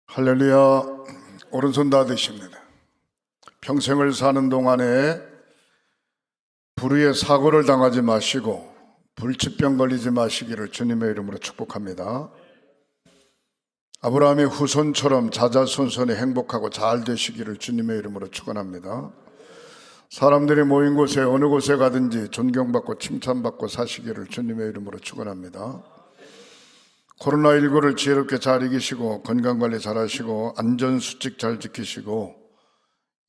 할렐루야. 오른손 다 드십니다. 평생을 사는 동안에 불의의 사고를 당하지 마시고 불치병 걸리지 마시기를 주님의 이름으로 축복합니다. 아브라함의 후손처럼 자자손손이 행복하고 잘 되시기를 주님의 이름으로 축원합니다. 사람들이 모인 곳에 어느 곳에 가든지 존경받고 칭찬받고 사시기를 주님의 이름으로 축원합니다. 코로나19를 지혜롭게 잘 이기시고 건강관리 잘 하시고 안전수칙 잘 지키시고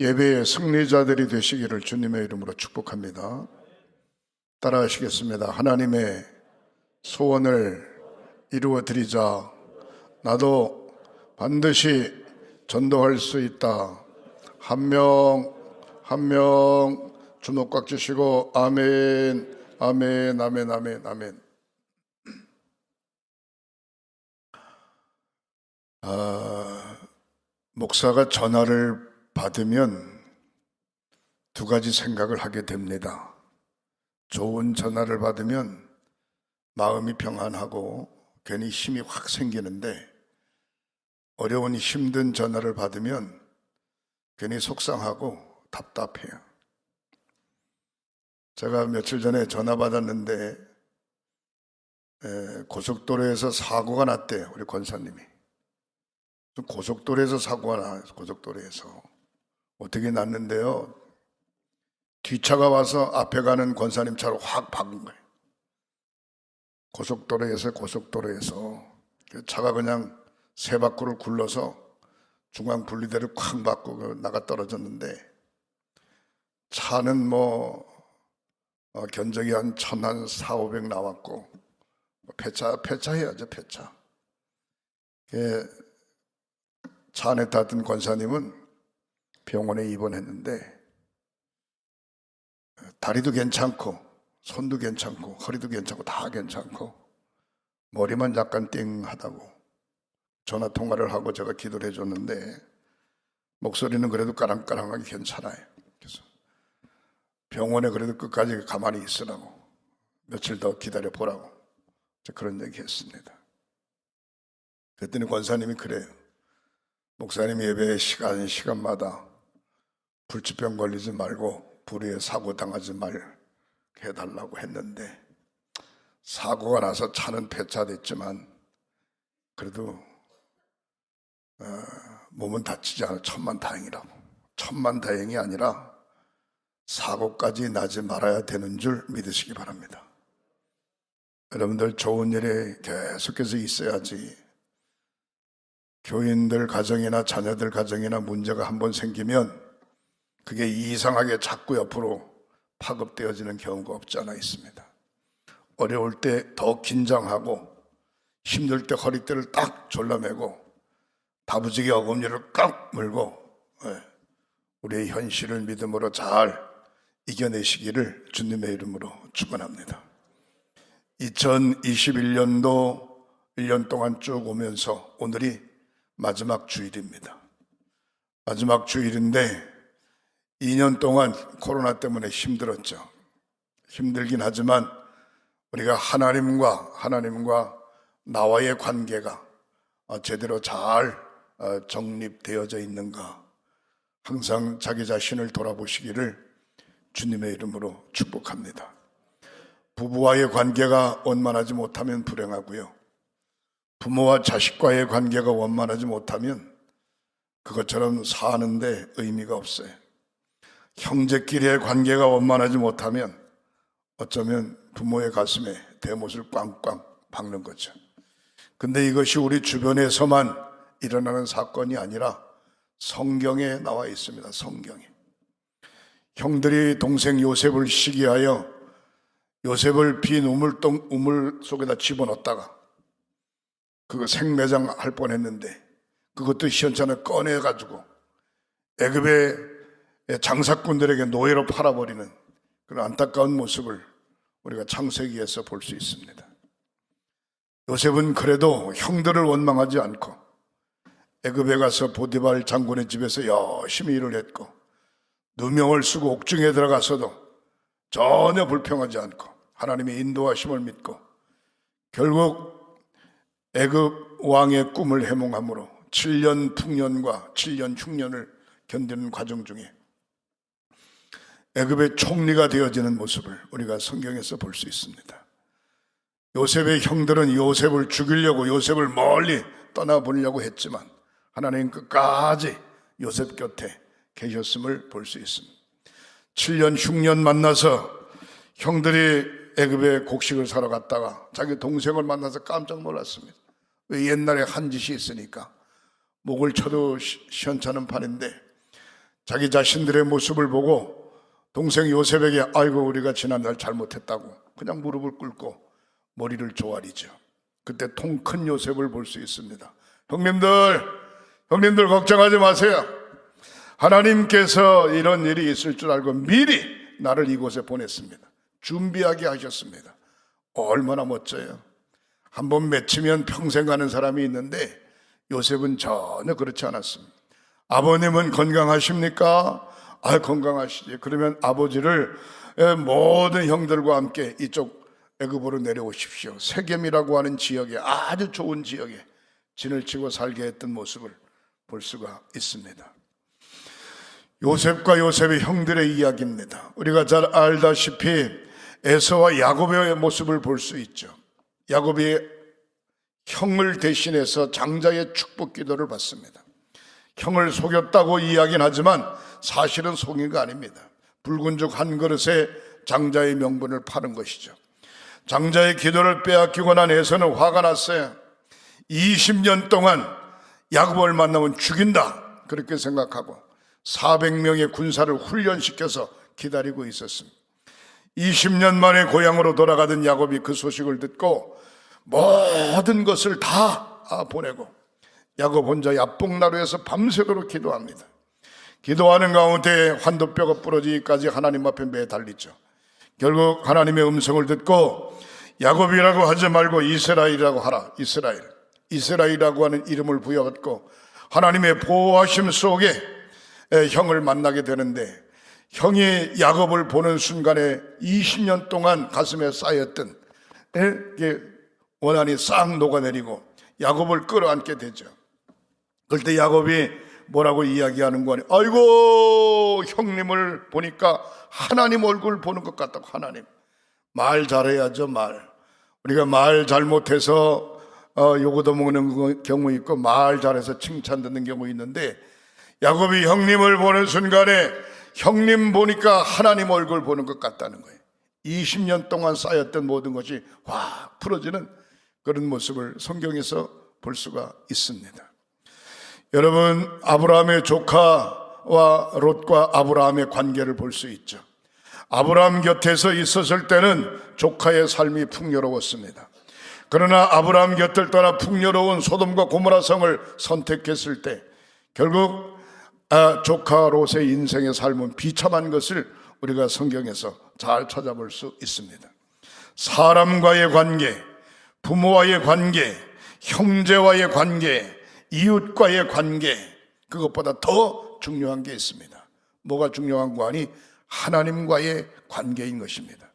예배의 승리자들이 되시기를 주님의 이름으로 축복합니다. 따라 하시겠습니다. 하나님의 소원을 이루어 드리자. 나도 반드시 전도할 수 있다. 한 명 한 명 주먹 꽉 쥐시고 아멘, 아멘, 아멘, 아멘, 아멘. 목사가 전화를 받으면 두 가지 생각을 하게 됩니다. 좋은 전화를 받으면 마음이 평안하고 괜히 힘이 확 생기는데, 어려운 힘든 전화를 받으면 괜히 속상하고 답답해요. 제가 며칠 전에 전화 받았는데 고속도로에서 사고가 났대요. 우리 권사님이. 고속도로에서 사고가 나요. 고속도로에서. 어떻게 났는데요, 뒷차가 와서 앞에 가는 권사님 차로 확 박은 거예요. 고속도로에서 차가 그냥 세 바퀴를 굴러서 중앙 분리대를 콱 받고 나가 떨어졌는데, 차는 견적이 한 1,400 나왔고, 폐차해야죠, 폐차. 차 안에 탔던 권사님은 병원에 입원했는데, 다리도 괜찮고 손도 괜찮고 허리도 괜찮고 다 괜찮고 머리만 약간 띵하다고 전화 통화를 하고 제가 기도를 해줬는데, 목소리는 그래도 까랑까랑하게 괜찮아요. 그래서 병원에 그래도 끝까지 가만히 있으라고, 며칠 더 기다려 보라고 그런 얘기 했습니다. 그랬더니 권사님이 그래요. 목사님 예배 시간마다 불치병 걸리지 말고 불의에 사고 당하지 말게 해달라고 했는데, 사고가 나서 차는 폐차됐지만 그래도 몸은 다치지 않아 천만다행이라고. 천만다행이 아니라 사고까지 나지 말아야 되는 줄 믿으시기 바랍니다. 여러분들 좋은 일에 계속해서 있어야지. 교인들 가정이나 자녀들 가정이나 문제가 한번 생기면 그게 이상하게 자꾸 옆으로 파급되어지는 경우가 없지 않아 있습니다. 어려울 때 더 긴장하고, 힘들 때 허리띠를 딱 졸라매고 다부지게 어금니를 꽉 물고 우리의 현실을 믿음으로 잘 이겨내시기를 주님의 이름으로 축원합니다. 2021년도 1년 동안 쭉 오면서 오늘이 마지막 주일입니다. 마지막 주일인데 2년 동안 코로나 때문에 힘들었죠. 힘들긴 하지만 우리가 하나님과 나와의 관계가 제대로 잘 정립되어져 있는가, 항상 자기 자신을 돌아보시기를 주님의 이름으로 축복합니다. 부부와의 관계가 원만하지 못하면 불행하고요, 부모와 자식과의 관계가 원만하지 못하면 그것처럼 사는데 의미가 없어요. 형제끼리의 관계가 원만하지 못하면 어쩌면 부모의 가슴에 대못을 꽝꽝 박는 거죠. 근데 이것이 우리 주변에서만 일어나는 사건이 아니라 성경에 나와 있습니다. 성경에. 형들이 동생 요셉을 시기하여 요셉을 빈 우물 속에다 집어넣었다가 그거 생매장 할 뻔했는데, 그것도 시원찮게 꺼내가지고 애굽의 장사꾼들에게 노예로 팔아버리는 그런 안타까운 모습을 우리가 창세기에서 볼 수 있습니다. 요셉은 그래도 형들을 원망하지 않고 애굽에 가서 보디발 장군의 집에서 열심히 일을 했고, 누명을 쓰고 옥중에 들어가서도 전혀 불평하지 않고 하나님의 인도하심을 믿고 결국 애굽 왕의 꿈을 해몽함으로 7년 풍년과 7년 흉년을 견디는 과정 중에 애굽의 총리가 되어지는 모습을 우리가 성경에서 볼 수 있습니다. 요셉의 형들은 요셉을 죽이려고 요셉을 멀리 떠나보려고 했지만 하나님 끝까지 요셉 곁에 계셨음을 볼 수 있습니다. 7년 흉년 만나서 형들이 애굽에 곡식을 사러 갔다가 자기 동생을 만나서 깜짝 놀랐습니다. 왜 옛날에 한 짓이 있으니까 목을 쳐도 시원찮은 판인데 자기 자신들의 모습을 보고 동생 요셉에게 아이고 우리가 지난날 잘못했다고 그냥 무릎을 꿇고 머리를 조아리죠. 그때 통 큰 요셉을 볼 수 있습니다. 형님들 걱정하지 마세요. 하나님께서 이런 일이 있을 줄 알고 미리 나를 이곳에 보냈습니다. 준비하게 하셨습니다. 얼마나 멋져요. 한번 맺히면 평생 가는 사람이 있는데 요셉은 전혀 그렇지 않았습니다. 아버님은 건강하십니까? 건강하시지. 그러면 아버지를 모든 형들과 함께 이쪽 애굽으로 내려오십시오. 세겜이라고 하는 지역에 아주 좋은 지역에 진을 치고 살게 했던 모습을 볼 수가 있습니다. 요셉과 요셉의 형들의 이야기입니다. 우리가 잘 알다시피 에서와 야곱의 모습을 볼 수 있죠. 야곱이 형을 대신해서 장자의 축복 기도를 받습니다. 형을 속였다고 이야기는 하지만 사실은 속인 거 아닙니다. 붉은 죽 한 그릇에 장자의 명분을 파는 것이죠. 장자의 기도를 빼앗기고 난 에서는 화가 났어요. 20년 동안 야곱을 만나면 죽인다 그렇게 생각하고 400명의 군사를 훈련시켜서 기다리고 있었습니다. 20년 만에 고향으로 돌아가던 야곱이 그 소식을 듣고 모든 것을 다 보내고 야곱 혼자 야복나루에서 밤새도록 기도합니다. 기도하는 가운데 환도뼈가 부러지기까지 하나님 앞에 매달리죠. 결국 하나님의 음성을 듣고 야곱이라고 하지 말고 이스라엘이라고 하라. 이스라엘이라고 하는 이름을 부여받고 하나님의 보호하심 속에 형을 만나게 되는데 형이 야곱을 보는 순간에 20년 동안 가슴에 쌓였던 원한이 싹 녹아내리고 야곱을 끌어안게 되죠. 그럴 때 야곱이 뭐라고 이야기하는 거니? 아이고 형님을 보니까 하나님 얼굴 보는 것 같다고. 하나님 말 잘해야죠. 우리가 말 잘못해서 요거도 먹는 경우 있고 말 잘해서 칭찬 듣는 경우 있는데 야곱이 형님을 보는 순간에 형님 보니까 하나님 얼굴 보는 것 같다는 거예요. 20년 동안 쌓였던 모든 것이 확 풀어지는 그런 모습을 성경에서 볼 수가 있습니다. 여러분, 아브라함의 조카와 롯과 아브라함의 관계를 볼 수 있죠. 아브라함 곁에서 있었을 때는 조카의 삶이 풍요로웠습니다. 그러나 아브라함 곁을 떠나 풍요로운 소돔과 고모라 성을 선택했을 때 결국 조카 롯의 인생의 삶은 비참한 것을 우리가 성경에서 잘 찾아볼 수 있습니다. 사람과의 관계, 부모와의 관계, 형제와의 관계, 이웃과의 관계, 그것보다 더 중요한 게 있습니다. 뭐가 중요한 거 아니? 하나님과의 관계인 것입니다.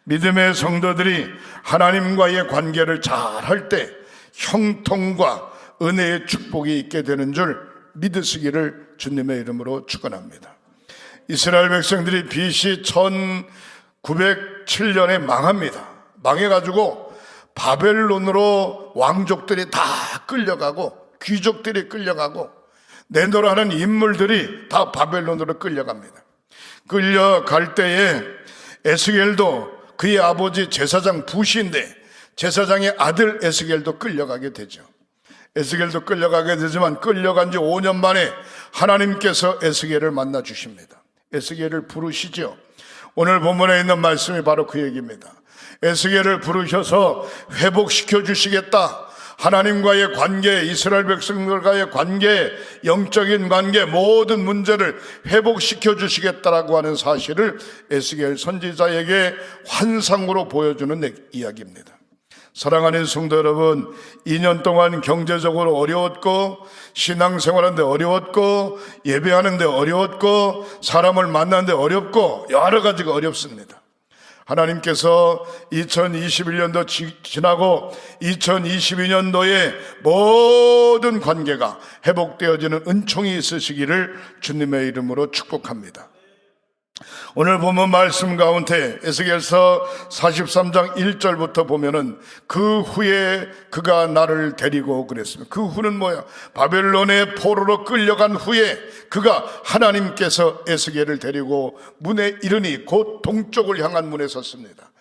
믿음의 성도들이 하나님과의 관계를 잘 할 때 형통과 은혜의 축복이 있게 되는 줄 믿으시기를 주님의 이름으로 축원합니다. 이스라엘 백성들이 BC 1907년에 망합니다. 망해가지고 바벨론으로 왕족들이 다 끌려가고 귀족들이 끌려가고 내노라는 인물들이 다 바벨론으로 끌려갑니다. 끌려갈 때에 에스겔도 그의 아버지 제사장 부시인데 제사장의 아들 에스겔도 끌려가게 되죠. 에스겔도 끌려가게 되지만 끌려간 지 5년 만에 하나님께서 에스겔을 만나 주십니다. 에스겔을 부르시죠. 오늘 본문에 있는 말씀이 바로 그 얘기입니다. 에스겔을 부르셔서 회복시켜 주시겠다. 하나님과의 관계, 이스라엘 백성들과의 관계, 영적인 관계, 모든 문제를 회복시켜 주시겠다라고 하는 사실을 에스겔 선지자에게 환상으로 보여주는 이야기입니다. 사랑하는 성도 여러분, 2년 동안 경제적으로 어려웠고 신앙생활하는데 어려웠고 예배하는데 어려웠고 사람을 만나는데 어렵고 여러 가지가 어렵습니다. 하나님께서 2021년도 지나고 2022년도에 모든 관계가 회복되어지는 은총이 있으시기를 주님의 이름으로 축복합니다. 오늘 본문 말씀 가운데 에스겔서 43장 1절부터 보면은 그 후에 그가 나를 데리고 그랬습니다. 그 후는 뭐야? 바벨론의 포로로 끌려간 후에 그가 하나님께서 에스겔을 데리고 문에 이르니 곧 동쪽을 향한 문에 섰습니다.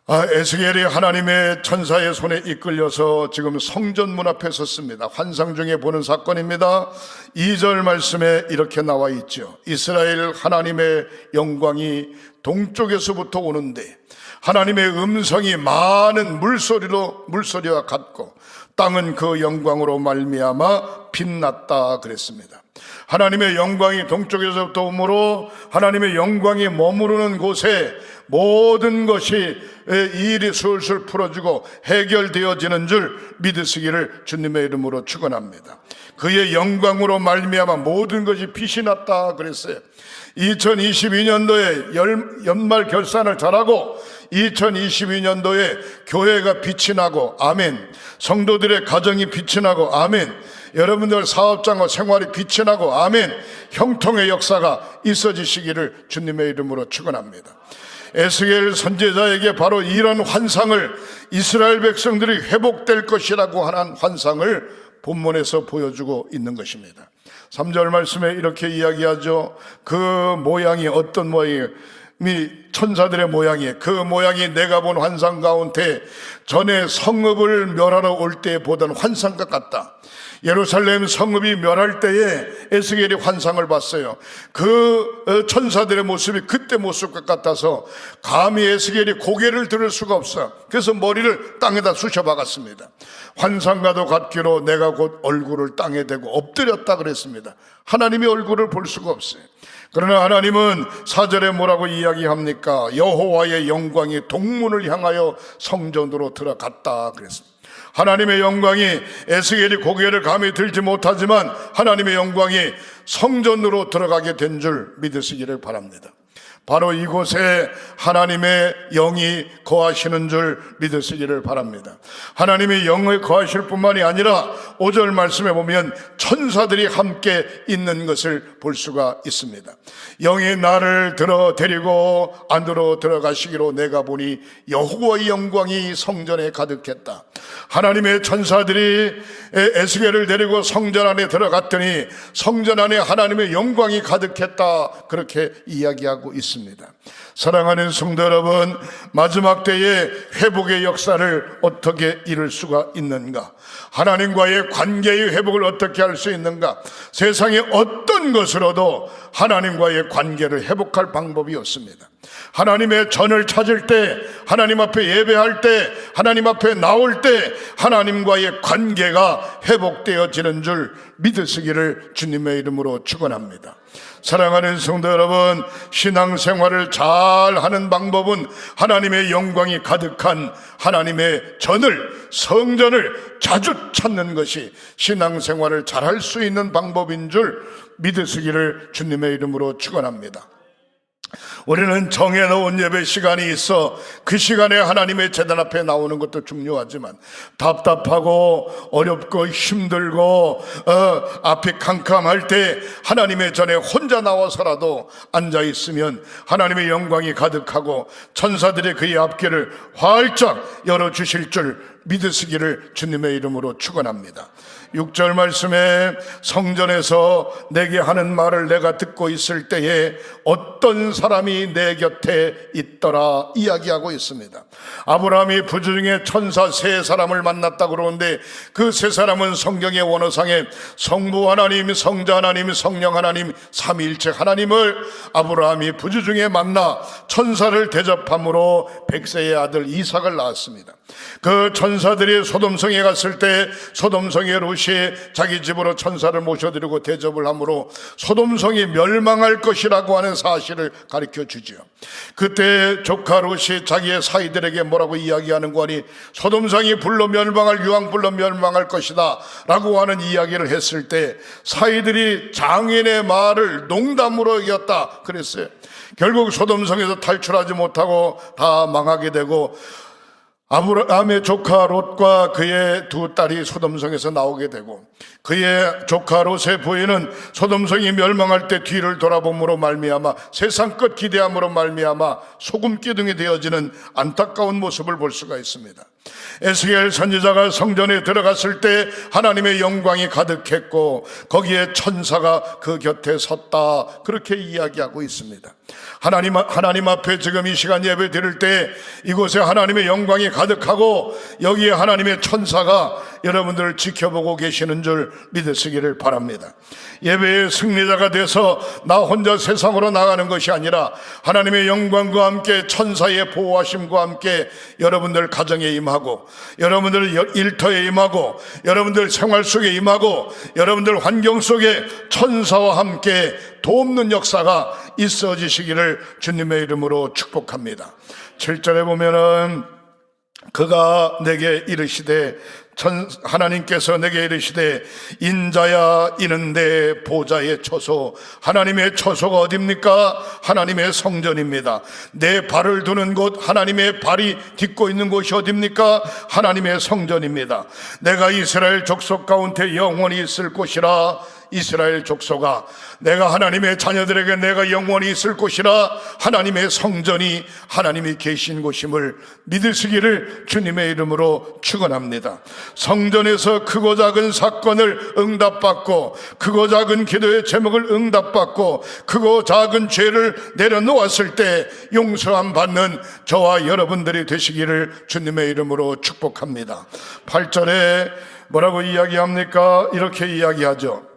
에스겔이 하나님의 천사의 손에 이끌려서 지금 성전 문 앞에 섰습니다. 환상 중에 보는 사건입니다. 2절 말씀에 이렇게 나와 있죠. 이스라엘 하나님의 영광이 동쪽에서부터 오는데 하나님의 음성이 많은 물소리와 같고 땅은 그 영광으로 말미암아 빛났다 그랬습니다. 하나님의 영광이 동쪽에서부터 오므로 하나님의 영광이 머무르는 곳에 모든 것이 일이 술술 풀어지고 해결되어지는 줄 믿으시기를 주님의 이름으로 축원합니다. 그의 영광으로 말미암아 모든 것이 빛이 났다 그랬어요. 2022년도에 연말 결산을 잘하고 2022년도에 교회가 빛이 나고 아멘. 성도들의 가정이 빛이 나고 아멘. 여러분들 사업장과 생활이 빛이 나고 아멘. 형통의 역사가 있어지시기를 주님의 이름으로 축원합니다. 에스겔 선지자에게 바로 이런 환상을 이스라엘 백성들이 회복될 것이라고 하는 환상을 본문에서 보여주고 있는 것입니다. 3절 말씀에 이렇게 이야기하죠. 그 모양이 어떤 모양이에요? 천사들의 모양이에요. 그 모양이 내가 본 환상 가운데 전에 성읍을 멸하러 올 때 보던 환상과 같다. 예루살렘 성읍이 멸할 때에 에스겔이 환상을 봤어요. 그 천사들의 모습이 그때 모습과 같아서 감히 에스겔이 고개를 들을 수가 없어요. 그래서 머리를 땅에다 쑤셔 박았습니다. 환상과도 같기로 내가 곧 얼굴을 땅에 대고 엎드렸다 그랬습니다. 하나님의 얼굴을 볼 수가 없어요. 그러나 하나님은 4절에 뭐라고 이야기합니까? 여호와의 영광이 동문을 향하여 성전으로 들어갔다 그랬습니다. 하나님의 영광이 에스겔이 고개를 감히 들지 못하지만 하나님의 영광이 성전으로 들어가게 된 줄 믿으시기를 바랍니다. 바로 이곳에 하나님의 영이 거하시는 줄 믿으시기를 바랍니다. 하나님의 영이 거하실 뿐만이 아니라 5절 말씀에 보면 천사들이 함께 있는 것을 볼 수가 있습니다. 영이 나를 데리고 안으로 들어가시기로 내가 보니 여호와의 영광이 성전에 가득했다. 하나님의 천사들이 에스겔을 데리고 성전 안에 들어갔더니 성전 안에 하나님의 영광이 가득했다. 그렇게 이야기하고 있습니다. 사랑하는 성도 여러분, 마지막 때에 회복의 역사를 어떻게 이룰 수가 있는가? 하나님과의 관계의 회복을 어떻게 할 수 있는가? 세상의 어떤 것으로도 하나님과의 관계를 회복할 방법이 없습니다. 하나님의 전을 찾을 때, 하나님 앞에 예배할 때, 하나님 앞에 나올 때 하나님과의 관계가 회복되어지는 줄 믿으시기를 주님의 이름으로 축원합니다. 사랑하는 성도 여러분, 신앙생활을 잘 하는 방법은 하나님의 영광이 가득한 하나님의 성전을 자주 찾는 것이 신앙생활을 잘할 수 있는 방법인 줄 믿으시기를 주님의 이름으로 축원합니다. 우리는 정해놓은 예배 시간이 있어 그 시간에 하나님의 제단 앞에 나오는 것도 중요하지만 답답하고 어렵고 힘들고 앞이 캄캄할 때 하나님의 전에 혼자 나와서라도 앉아있으면 하나님의 영광이 가득하고 천사들이 그의 앞길을 활짝 열어주실 줄 믿으시기를 주님의 이름으로 축원합니다. 6절 말씀에 성전에서 내게 하는 말을 내가 듣고 있을 때에 어떤 사람이 내 곁에 있더라 이야기하고 있습니다. 아브라함이 부주 중에 천사 3사람을 만났다고 그러는데 그 3사람은 성경의 원어상에 성부 하나님, 성자 하나님, 성령 하나님, 삼위일체 하나님을 아브라함이 부주 중에 만나 천사를 대접함으로 100세의 아들 이삭을 낳았습니다. 그 천사 천사들이 소돔성에 갔을 때 소돔성의 롯이 자기 집으로 천사를 모셔드리고 대접을 하므로 소돔성이 멸망할 것이라고 하는 사실을 가르쳐 주죠. 그때 조카 롯이 자기의 사이들에게 뭐라고 이야기하는 거니, 소돔성이 불로 멸망할, 유황불로 멸망할 것이다 라고 하는 이야기를 했을 때 사이들이 장인의 말을 농담으로 여겼다 그랬어요. 결국 소돔성에서 탈출하지 못하고 다 망하게 되고 아브라함의 조카 롯과 그의 두 딸이 소돔성에서 나오게 되고, 그의 조카 롯의 부인은 소돔성이 멸망할 때 뒤를 돌아봄으로 말미암아 세상 끝 기대함으로 말미암아 소금 기둥이 되어지는 안타까운 모습을 볼 수가 있습니다. 에스겔 선지자가 성전에 들어갔을 때 하나님의 영광이 가득했고 거기에 천사가 그 곁에 섰다, 그렇게 이야기하고 있습니다. 하나님 앞에 지금 이 시간 예배 드릴 때 이곳에 하나님의 영광이 가득하고 여기에 하나님의 천사가 여러분들을 지켜보고 계시는 줄 믿으시기를 바랍니다. 예배의 승리자가 돼서 나 혼자 세상으로 나가는 것이 아니라 하나님의 영광과 함께 천사의 보호하심과 함께 여러분들 가정에 임하고, 여러분들 일터에 임하고, 여러분들 생활 속에 임하고, 여러분들 환경 속에 천사와 함께 돕는 역사가 있어지시기를 주님의 이름으로 축복합니다. 7절에 보면은 그가 내게 이르시되, 하나님께서 내게 이르시되 인자야 이는 내 보좌의 처소. 하나님의 처소가 어디입니까? 하나님의 성전입니다. 내 발을 두는 곳, 하나님의 발이 딛고 있는 곳이 어디입니까? 하나님의 성전입니다. 내가 이스라엘 족속 가운데 영원히 있을 곳이라. 이스라엘 족속아, 내가 하나님의 자녀들에게 내가 영원히 있을 곳이라. 하나님의 성전이 하나님이 계신 곳임을 믿으시기를 주님의 이름으로 축원합니다. 성전에서 크고 작은 사건을 응답받고, 크고 작은 기도의 제목을 응답받고, 크고 작은 죄를 내려놓았을 때 용서함 받는 저와 여러분들이 되시기를 주님의 이름으로 축복합니다. 8절에 뭐라고 이야기합니까? 이렇게 이야기하죠.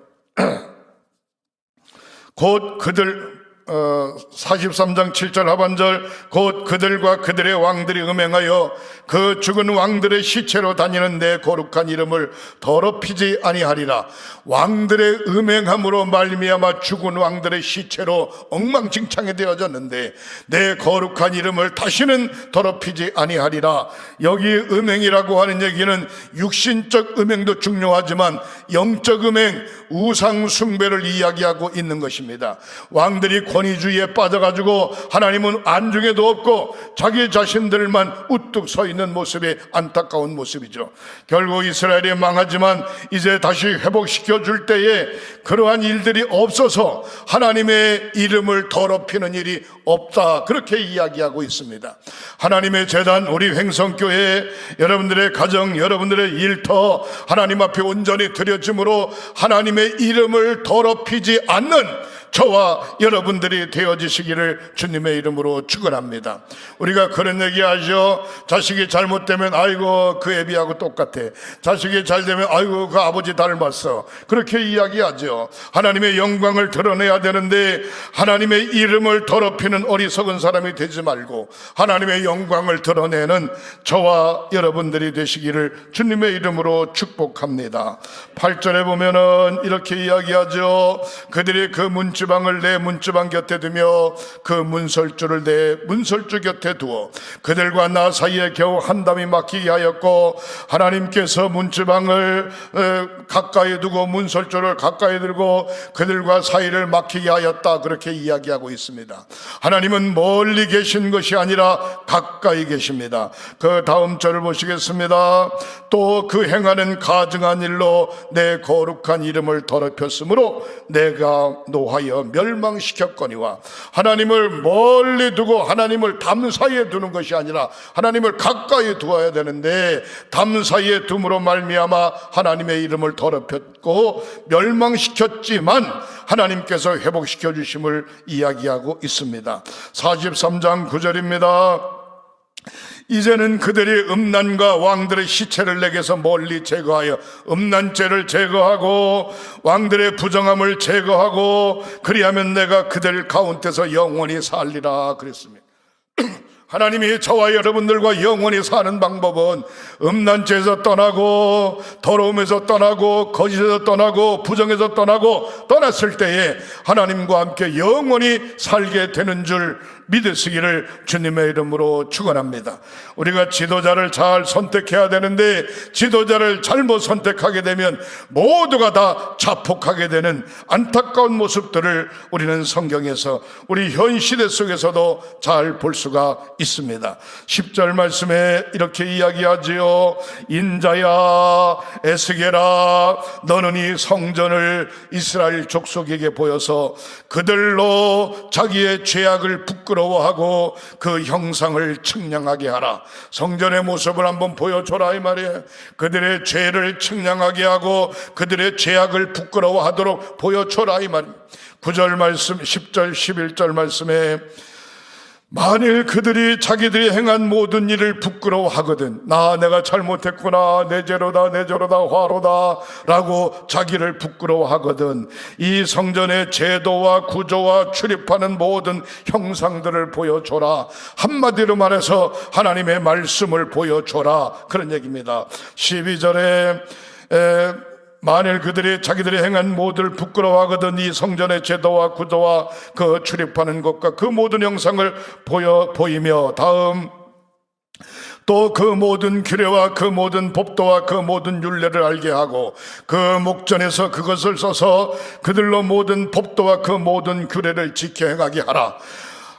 곧 그들 43장 7절 하반절, 곧 그들과 그들의 왕들이 음행하여 그 죽은 왕들의 시체로 다니는 내 거룩한 이름을 더럽히지 아니하리라. 왕들의 음행함으로 말미암아 죽은 왕들의 시체로 엉망진창이 되어졌는데 내 거룩한 이름을 다시는 더럽히지 아니하리라. 여기 음행이라고 하는 얘기는 육신적 음행도 중요하지만 영적 음행, 우상 숭배를 이야기하고 있는 것입니다. 왕들이 권위주의에 빠져가지고 하나님은 안중에도 없고 자기 자신들만 우뚝 서 있는 모습이 안타까운 모습이죠. 결국 이스라엘이 망하지만 이제 다시 회복시켜 줄 때에 그러한 일들이 없어서 하나님의 이름을 더럽히는 일이 없다, 그렇게 이야기하고 있습니다. 하나님의 제단, 우리 횡성교회 여러분들의 가정, 여러분들의 일터 하나님 앞에 온전히 드려짐으로 하나님의 이름을 더럽히지 않는 저와 여러분들이 되어지시기를 주님의 이름으로 축원합니다. 우리가 그런 얘기하죠. 자식이 잘못되면 아이고 그 애비하고 똑같아. 자식이 잘되면 아이고 그 아버지 닮았어. 그렇게 이야기하죠. 하나님의 영광을 드러내야 되는데 하나님의 이름을 더럽히는 어리석은 사람이 되지 말고 하나님의 영광을 드러내는 저와 여러분들이 되시기를 주님의 이름으로 축복합니다. 8절에 보면은 이렇게 이야기하죠. 그들이 그 문지방을 내 문지방 곁에 두며 그 문설주를 내 문설주 곁에 두어 그들과 나 사이에 겨우 한 담이 막히게 하였고, 하나님께서 문지방을 가까이 두고 문설주를 가까이 들고 그들과 사이를 막히게 하였다, 그렇게 이야기하고 있습니다. 하나님은 멀리 계신 것이 아니라 가까이 계십니다. 그 다음 절을 보시겠습니다. 또 그 행하는 가증한 일로 내 거룩한 이름을 더럽혔으므로 내가 노하여 멸망시켰거니와. 하나님을 멀리 두고 하나님을 담 사이에 두는 것이 아니라 하나님을 가까이 두어야 되는데 담 사이에 둠으로 말미암아 하나님의 이름을 더럽혔고 멸망시켰지만 하나님께서 회복시켜 주심을 이야기하고 있습니다. 43장 9절입니다. 이제는 그들이 음란과 왕들의 시체를 내게서 멀리 제거하여 음란죄를 제거하고 왕들의 부정함을 제거하고 그리하면 내가 그들 가운데서 영원히 살리라 그랬습니다. 하나님이 저와 여러분들과 영원히 사는 방법은 음란죄에서 떠나고 더러움에서 떠나고 거짓에서 떠나고 부정에서 떠나고 떠났을 때에 하나님과 함께 영원히 살게 되는 줄 믿으시기를 주님의 이름으로 축원합니다. 우리가 지도자를 잘 선택해야 되는데 지도자를 잘못 선택하게 되면 모두가 다 자폭하게 되는 안타까운 모습들을 우리는 성경에서 우리 현 시대 속에서도 잘 볼 수가 있습니다. 10절 말씀에 이렇게 이야기하지요. 인자야 에스겔아 너는 이 성전을 이스라엘 족속에게 보여서 그들로 자기의 죄악을 부끄러워하고 그 형상을 측량하게 하라. 성전의 모습을 한번 보여줘라 이 말이에요. 그들의 죄를 측량하게 하고 그들의 죄악을 부끄러워하도록 보여줘라 이 말입니다. 9절 말씀 10절 11절 말씀에 만일 그들이 자기들이 행한 모든 일을 부끄러워하거든 내가 잘못했구나 내 죄로다 내 죄로다 화로다 라고 자기를 부끄러워하거든 이 성전의 제도와 구조와 출입하는 모든 형상들을 보여줘라. 한마디로 말해서 하나님의 말씀을 보여줘라 그런 얘기입니다. 12절에 만일 그들이 자기들이 행한 모두를 부끄러워하거든 이 성전의 제도와 구조와 그 출입하는 것과 그 모든 형상을 보이며 다음 또 그 모든 규례와 그 모든 법도와 그 모든 율례를 알게 하고 그 목전에서 그것을 써서 그들로 모든 법도와 그 모든 규례를 지켜 행하게 하라.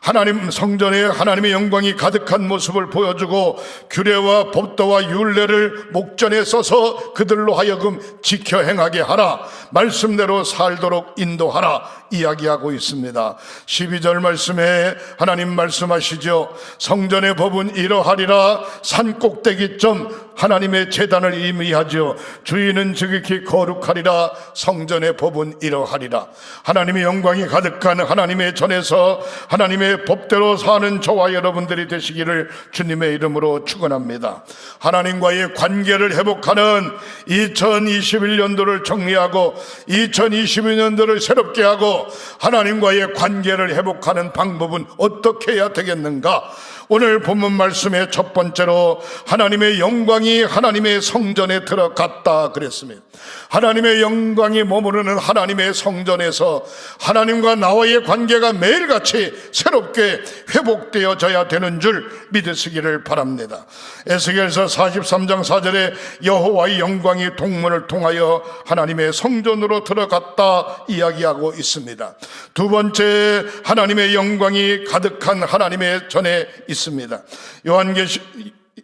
하나님 성전에 하나님의 영광이 가득한 모습을 보여주고 규례와 법도와 율례를 목전에 써서 그들로 하여금 지켜 행하게 하라. 말씀대로 살도록 인도하라 이야기하고 있습니다. 12절 말씀에 하나님 말씀하시죠. 성전의 법은 이러하리라. 산 꼭대기점 하나님의 제단을 의미하죠. 주인은 지극히 거룩하리라. 성전의 법은 이러하리라. 하나님의 영광이 가득한 하나님의 전에서 하나님의 법대로 사는 저와 여러분들이 되시기를 주님의 이름으로 축원합니다. 하나님과의 관계를 회복하는 2021년도를 정리하고 2022년도를 새롭게 하고 하나님과의 관계를 회복하는 방법은 어떻게 해야 되겠는가? 오늘 본문 말씀의 첫 번째로 하나님의 영광이 하나님의 성전에 들어갔다 그랬습니다. 하나님의 영광이 머무르는 하나님의 성전에서 하나님과 나와의 관계가 매일같이 새롭게 회복되어져야 되는 줄 믿으시기를 바랍니다. 에스겔서 43장 4절에 여호와의 영광이 동문을 통하여 하나님의 성전으로 들어갔다 이야기하고 있습니다. 두 번째 하나님의 영광이 가득한 하나님의 전에 있습니다.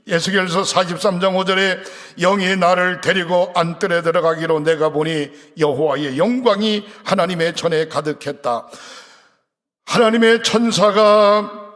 에스겔서 43장 5절에 영이 나를 데리고 안뜰에 들어가기로 내가 보니 여호와의 영광이 하나님의 전에 가득했다. 하나님의 천사가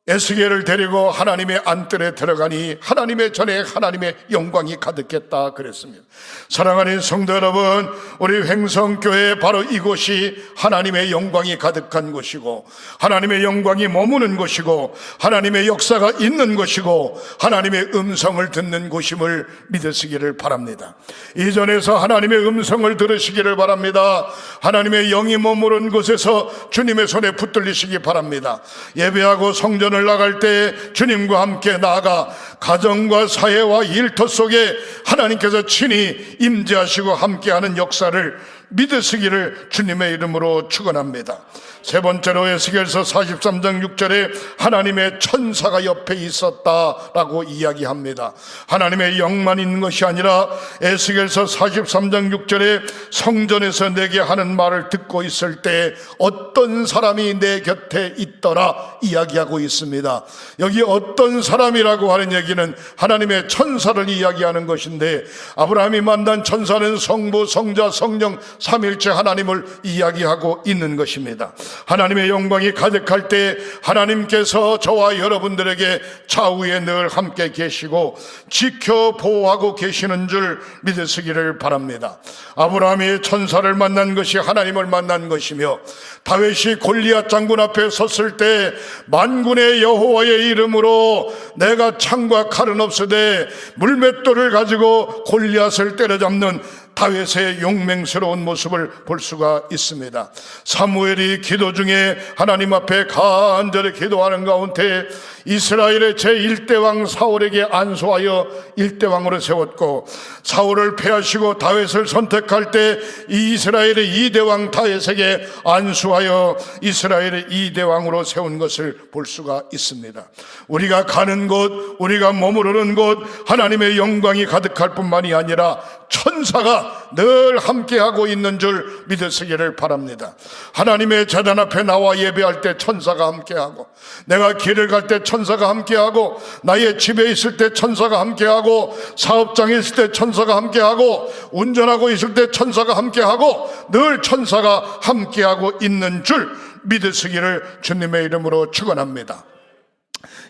에스겔을 데리고 하나님의 안뜰에 들어가니 하나님의 전에 하나님의 영광이 가득했다 그랬습니다. 사랑하는 성도 여러분, 우리 횡성교회 바로 이곳이 하나님의 영광이 가득한 곳이고 하나님의 영광이 머무는 곳이고 하나님의 역사가 있는 곳이고 하나님의 음성을 듣는 곳임을 믿으시기를 바랍니다. 이전에서 하나님의 음성을 들으시기를 바랍니다. 하나님의 영이 머무른 곳에서 주님의 손에 붙들리시기 바랍니다. 예배하고 성전을 나갈 때 주님과 함께 나아가 가정과 사회와 일터 속에 하나님께서 친히 임재하시고 함께하는 역사를 믿으시기를 주님의 이름으로 축원합니다. 세 번째로 에스겔서 43장 6절에 하나님의 천사가 옆에 있었다라고 이야기합니다. 하나님의 영만 있는 것이 아니라 에스겔서 43장 6절에 성전에서 내게 하는 말을 듣고 있을 때 어떤 사람이 내 곁에 있더라 이야기하고 있습니다. 여기 어떤 사람이라고 하는 얘기는 하나님의 천사를 이야기하는 것인데 아브라함이 만난 천사는 성부, 성자, 성령 삼일체 하나님을 이야기하고 있는 것입니다. 하나님의 영광이 가득할 때 하나님께서 저와 여러분들에게 좌우에 늘 함께 계시고 지켜 보호하고 계시는 줄 믿으시기를 바랍니다. 아브라함이 천사를 만난 것이 하나님을 만난 것이며 다윗이 골리앗 장군 앞에 섰을 때 만군의 여호와의 이름으로 내가 창과 칼은 없으되 물맷돌을 가지고 골리앗을 때려잡는 다윗의 용맹스러운 모습을 볼 수가 있습니다. 사무엘이 기도 중에 하나님 앞에 간절히 기도하는 가운데 이스라엘의 제1대왕 사울에게 안수하여 1대왕으로 세웠고, 사울을 패하시고 다윗을 선택할 때 이 이스라엘의 2대왕 다윗에게 안수하여 이스라엘의 2대왕으로 세운 것을 볼 수가 있습니다. 우리가 가는 곳, 우리가 머무르는 곳 하나님의 영광이 가득할 뿐만이 아니라 천사가 늘 함께하고 있는 줄 믿으시기를 바랍니다. 하나님의 제단 앞에 나와 예배할 때 천사가 함께하고, 내가 길을 갈 때 천사가 함께하고, 나의 집에 있을 때 천사가 함께하고, 사업장에 있을 때 천사가 함께하고, 운전하고 있을 때 천사가 함께하고, 늘 천사가 함께하고 있는 줄 믿으시기를 주님의 이름으로 축원합니다.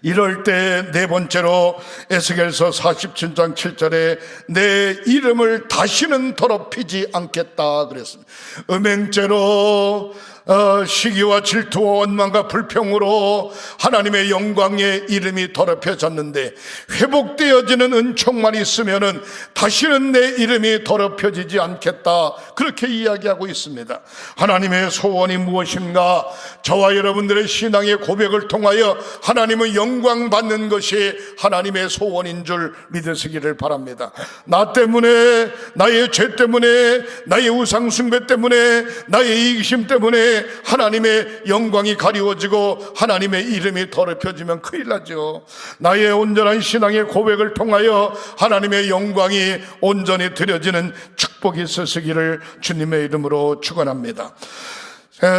이럴 때 네 번째로 에스겔서 47장 7절에 내 이름을 다시는 더럽히지 않겠다 그랬습니다. 음행죄로 시기와 질투와 원망과 불평으로 하나님의 영광의 이름이 더럽혀졌는데, 회복되어지는 은총만 있으면은 다시는 내 이름이 더럽혀지지 않겠다, 그렇게 이야기하고 있습니다. 하나님의 소원이 무엇인가? 저와 여러분들의 신앙의 고백을 통하여 하나님의 영광 받는 것이 하나님의 소원인 줄 믿으시기를 바랍니다. 나 때문에, 나의 죄 때문에, 나의 우상 숭배 때문에, 나의 이기심 때문에 하나님의 영광이 가리워지고 하나님의 이름이 더럽혀지면 큰일 나죠. 나의 온전한 신앙의 고백을 통하여 하나님의 영광이 온전히 드려지는 축복이 있으시기를 주님의 이름으로 축원합니다.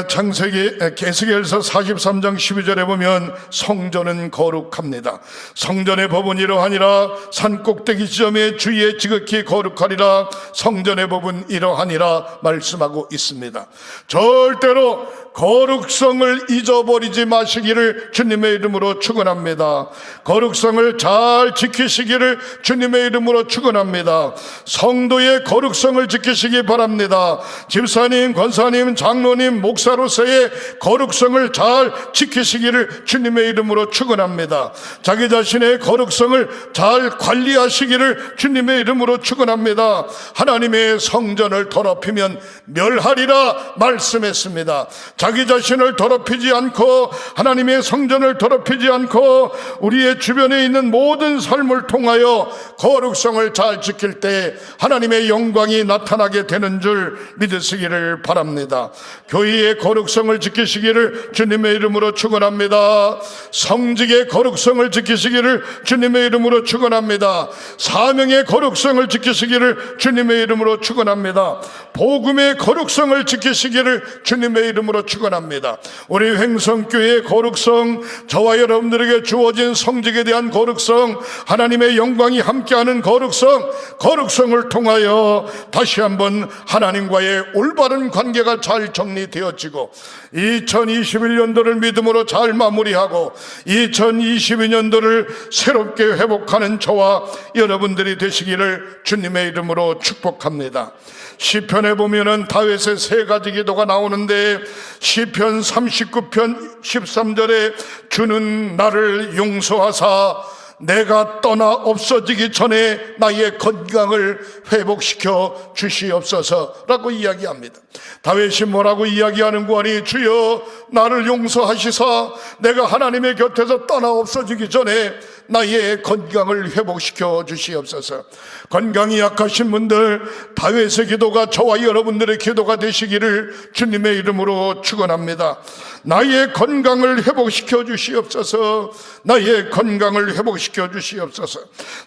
창세기 에스겔서 43장 12절에 보면 성전은 거룩합니다. 성전의 법은 이러하니라. 산 꼭대기 지점에 주위에 지극히 거룩하리라. 성전의 법은 이러하니라 말씀하고 있습니다. 절대로 거룩성을 잊어버리지 마시기를 주님의 이름으로 축원합니다. 거룩성을 잘 지키시기를 주님의 이름으로 축원합니다. 성도의 거룩성을 지키시기 바랍니다. 집사님, 권사님, 장로님, 목사로서의 거룩성을 잘 지키시기를 주님의 이름으로 축원합니다. 자기 자신의 거룩성을 잘 관리하시기를 주님의 이름으로 축원합니다. 하나님의 성전을 더럽히면 멸하리라 말씀했습니다. 자기 자신을 더럽히지 않고 하나님의 성전을 더럽히지 않고 우리의 주변에 있는 모든 삶을 통하여 거룩성을 잘 지킬 때 하나님의 영광이 나타나게 되는 줄 믿으시기를 바랍니다. 교회의 거룩성을 지키시기를 주님의 이름으로 축원합니다. 성직의 거룩성을 지키시기를 주님의 이름으로 축원합니다. 사명의 거룩성을 지키시기를 주님의 이름으로 축원합니다. 복음의 거룩성을 지키시기를 주님의 이름으로 축원합니다. 우리 횡성교회의 거룩성, 저와 여러분들에게 주어진 성직에 대한 거룩성, 하나님의 영광이 함께하는 거룩성을 통하여 다시 한번 하나님과의 올바른 관계가 잘 정리되어지고 2021년도를 믿음으로 잘 마무리하고 2022년도를 새롭게 회복하는 저와 여러분들이 되시기를 주님의 이름으로 축복합니다. 시편에 보면은 다윗의 세 가지 기도가 나오는데, 시편 39편 13절에 주는 나를 용서하사 내가 떠나 없어지기 전에 나의 건강을 회복시켜 주시옵소서라고 이야기합니다. 다윗이 뭐라고 이야기하는 거니? 주여 나를 용서하시사 내가 하나님의 곁에서 떠나 없어지기 전에 나의 건강을 회복시켜 주시옵소서. 건강이 약하신 분들, 다윗의 기도가 저와 여러분들의 기도가 되시기를 주님의 이름으로 축원합니다. 나의 건강을 회복시켜 주시옵소서. 나의 건강을 회복시켜 주시옵소서.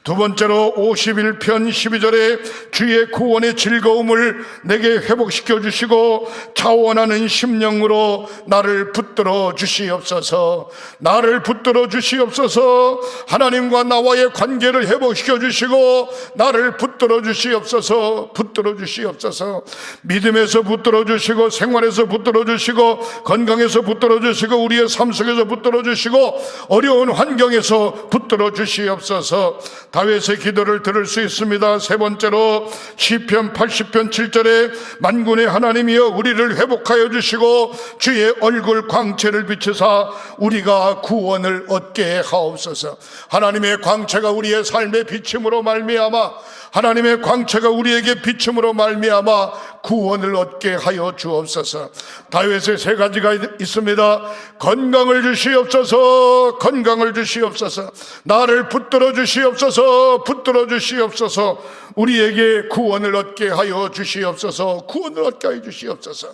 두 번째로 51편 12절에 주의 구원의 즐거움을 내게 회복시켜 주시고 자원하는 심령으로 나를 붙들어 주시옵소서. 나를 붙들어 주시옵소서. 하나님과 나와의 관계를 회복시켜 주시고 나를 붙들어 주시옵소서. 붙들어 주시옵소서. 믿음에서 붙들어 주시고, 생활에서 붙들어 주시고, 건강에서 붙들어 주시고, 우리의 삶 속에서 붙들어 주시고, 어려운 환경에서 붙들어 주시옵소서. 다윗의 기도를 들을 수 있습니다. 세 번째로 시편 80편 7절에 만군의 하나님이여 우리를 회복하여 주시고 주의 얼굴 광채를 비추사 우리가 구원을 얻게 하옵소서. 하나님의 광채가 우리의 삶의 비침으로 말미암아, 하나님의 광채가 우리에게 비침으로 말미암아 구원을 얻게 하여 주옵소서. 다윗의 세 가지가 있습니다. 건강을 주시옵소서, 건강을 주시옵소서. 나를 붙들어 주시옵소서, 붙들어 주시옵소서. 우리에게 구원을 얻게 하여 주시옵소서, 구원을 얻게 하여 주시옵소서.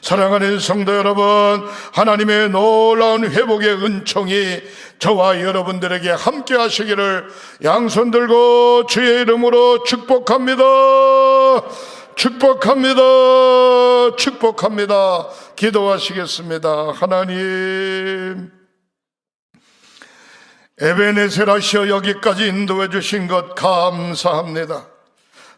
사랑하는 성도 여러분, 하나님의 놀라운 회복의 은총이 저와 여러분들에게 함께 하시기를 양손 들고 주의 이름으로 축복합니다. 축복합니다. 축복합니다. 기도하시겠습니다. 하나님, 에베네셀하시어 여기까지 인도해 주신 것 감사합니다.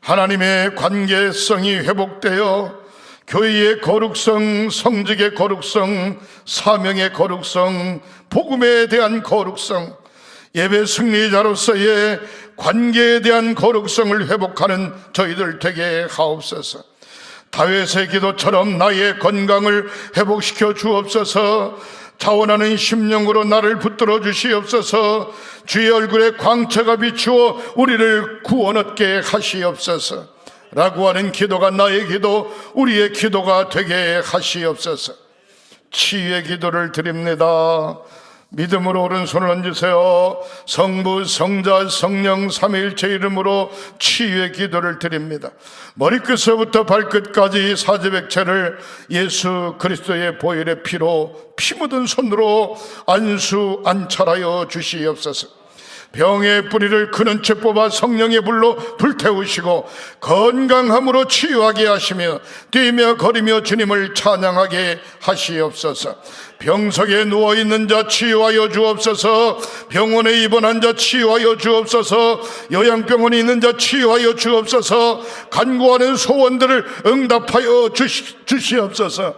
하나님의 관계성이 회복되어 교회의 거룩성, 성직의 거룩성, 사명의 거룩성, 복음에 대한 거룩성, 예배 승리자로서의 관계에 대한 거룩성을 회복하는 저희들 되게 하옵소서. 다윗의 기도처럼 나의 건강을 회복시켜 주옵소서. 자원하는 심령으로 나를 붙들어 주시옵소서. 주의 얼굴에 광채가 비추어 우리를 구원 얻게 하시옵소서 라고 하는 기도가 나의 기도, 우리의 기도가 되게 하시옵소서. 치유의 기도를 드립니다. 믿음으로 오른손을 얹으세요. 성부, 성자, 성령 삼위일체 이름으로 치유의 기도를 드립니다. 머리끝서부터 발끝까지 사지백체를 예수 그리스도의 보혈의 피로 피 묻은 손으로 안수 안찰하여 주시옵소서. 병의 뿌리를 근원체 뽑아 성령의 불로 불태우시고 건강함으로 치유하게 하시며 뛰며 거리며 주님을 찬양하게 하시옵소서. 병석에 누워있는 자 치유하여 주옵소서. 병원에 입원한 자 치유하여 주옵소서. 요양병원에 있는 자 치유하여 주옵소서. 간구하는 소원들을 응답하여 주시옵소서.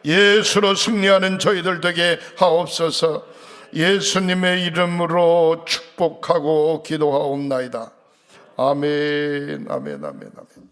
예수로 승리하는 저희들 되게 하옵소서. 예수님의 이름으로 축복하고 기도하옵나이다. 아멘, 아멘, 아멘, 아멘.